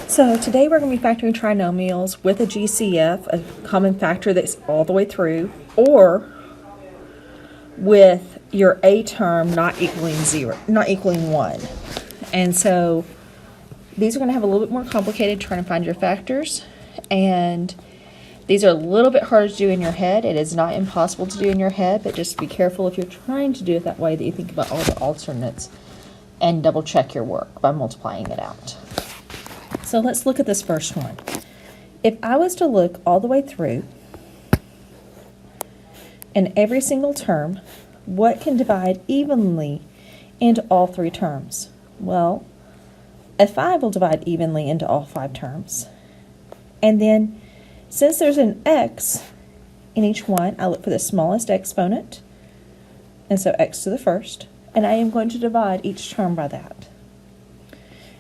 So today we're going to be factoring trinomials with a GCF, a common factor that's all the way through, or with your A term not equaling 1. And so these are going to have a little bit more complicated trying to find your factors, and these are a little bit harder to do in your head. It is not impossible to do in your head, but just be careful if you're trying to do it that way that you think about all the alternates and double check your work by multiplying it out. So let's look at this first one. If I was to look all the way through in every single term, what can divide evenly into all three terms? Well, a 5 will divide evenly into all 5 terms. And then, since there's an x in each one, I look for the smallest exponent, and so x to the first, and I am going to divide each term by that.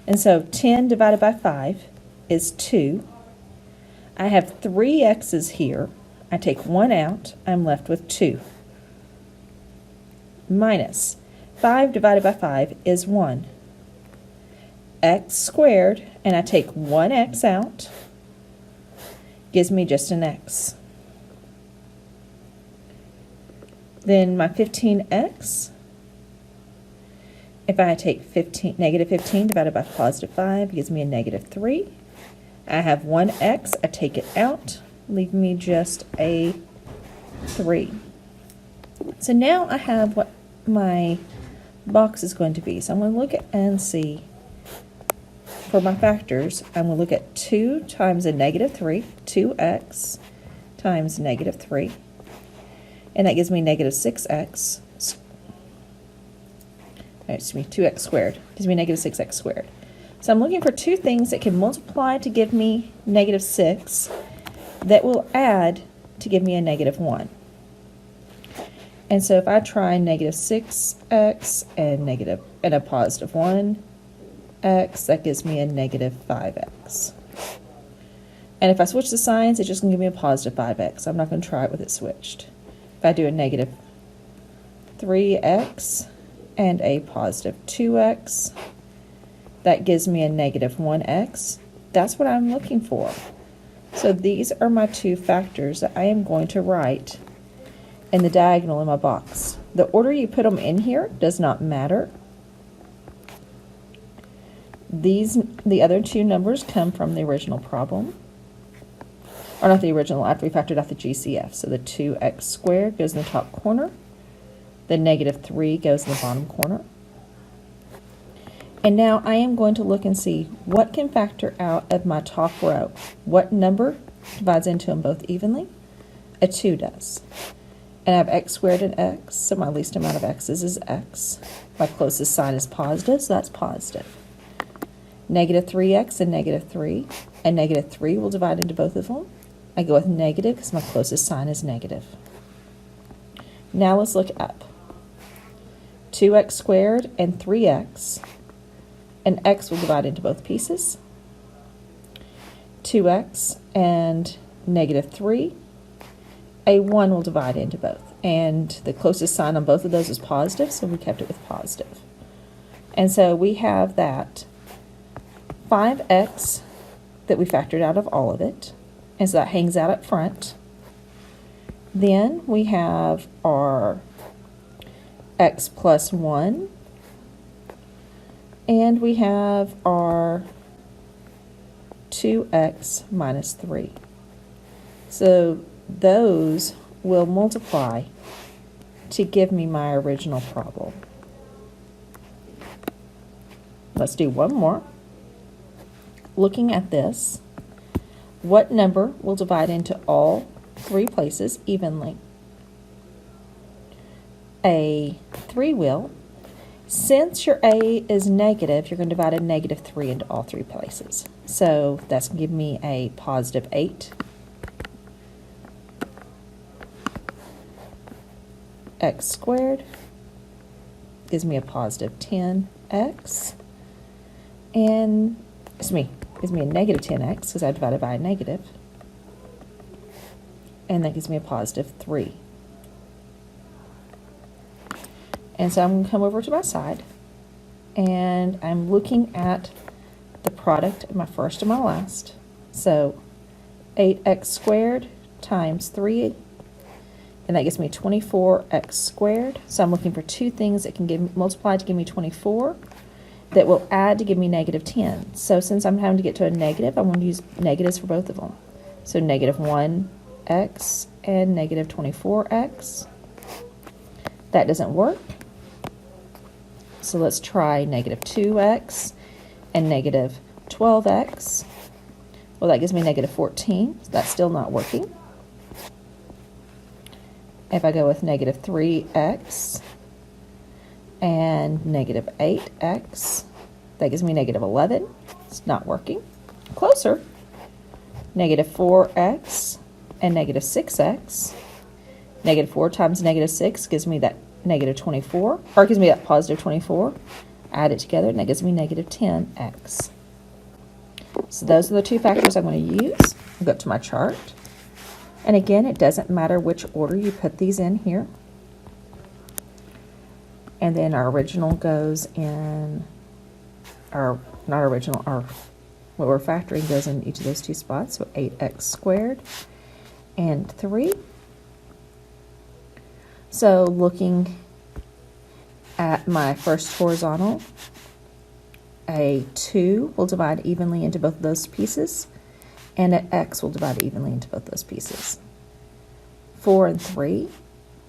And so 10 divided by 5 is 2. I have 3 x's here. I take 1 out. I'm left with 2. Minus 5 divided by 5 is 1. X squared, and I take 1 x out, gives me just an x. Then my 15x, if I take negative 15 divided by positive 5, gives me a negative 3. I have 1x, I take it out, leave me just a 3. So now I have what my box is going to be. So I'm going to look at and see, for my factors, I'm going to look at 2 times a negative 3, 2x times negative 3, and that gives me negative 6x. Excuse me, 2x squared gives me negative 6x squared. So I'm looking for 2 things that can multiply to give me negative 6 that will add to give me a negative 1. And so if I try negative 6x and a positive 1x, that gives me a negative 5x. And if I switch the signs, it's just going to give me a positive 5x. I'm not going to try it with it switched. If I do a negative 3x and a positive 2x, that gives me a negative 1x. That's what I'm looking for. So these are my 2 factors that I am going to write in the diagonal in my box. The order you put them in here does not matter. The other 2 numbers come from the original problem. Or not the original, after we factored out the GCF. So the 2x squared goes in the top corner. The negative 3 goes in the bottom corner. And now I am going to look and see what can factor out of my top row. What number divides into them both evenly? A 2 does. And I have x squared and x, so my least amount of x's is x. My closest sign is positive, so that's positive. Negative 3x and negative 3, and negative 3 will divide into both of them. I go with negative because my closest sign is negative. Now let's look up. 2x squared and 3x, and x will divide into both pieces. 2x and negative 3, a 1 will divide into both. And the closest sign on both of those is positive, so we kept it with positive. And so we have that 5x that we factored out of all of it, and so that hangs out up front. Then we have our x plus 1, and we have our 2x minus 3. So those will multiply to give me my original problem. Let's do one more. Looking at this, what number will divide into all 3 places evenly? A 3 will. Since your A is negative, you're going to divide a negative 3 into all 3 places. So that's going to give me a positive 8. X squared gives me a positive 10x. And, gives me a negative 10x because I divided by a negative. And that gives me a positive 3. And so I'm going to come over to my side, and I'm looking at the product of my first and my last. So 8x squared times 3, and that gives me 24x squared. So I'm looking for two things that can multiply to give me 24 that will add to give me negative 10. So since I'm having to get to a negative, I'm going to use negatives for both of them. So negative 1x and negative 24x. That doesn't work. So let's try negative 2x and negative 12x. Well, that gives me negative 14. So that's still not working. If I go with negative 3x and negative 8x, that gives me negative 11. It's not working. Closer. Negative 4x and negative 6x. Negative 4 times negative 6 gives me that negative 24, or gives me that positive 24. Add it together, and that gives me negative 10x. So those are the two factors I'm going to use. I'll go to my chart. And again, it doesn't matter which order you put these in here. And then our original goes in, our, not original, our, what we're factoring goes in each of those two spots. So 8x squared and 3. So looking at my first horizontal, a 2 will divide evenly into both of those pieces, and an x will divide evenly into both those pieces. 4 and 3,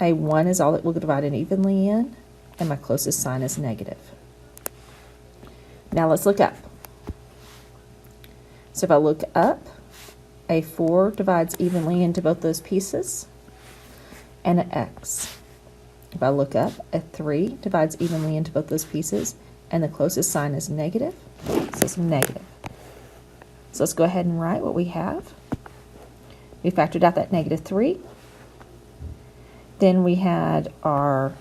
a 1 is all that will divide it evenly in, and my closest sign is negative. Now let's look up. So if I look up, a 4 divides evenly into both those pieces, and an x. If I look up, a 3 divides evenly into both those pieces, and the closest sign is negative, so it's negative. So let's go ahead and write what we have. We factored out that negative 3. Then we had our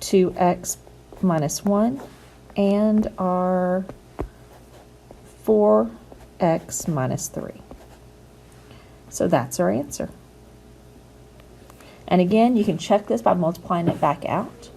2x minus 1 and our 4x minus 3. So that's our answer. And again, you can check this by multiplying it back out.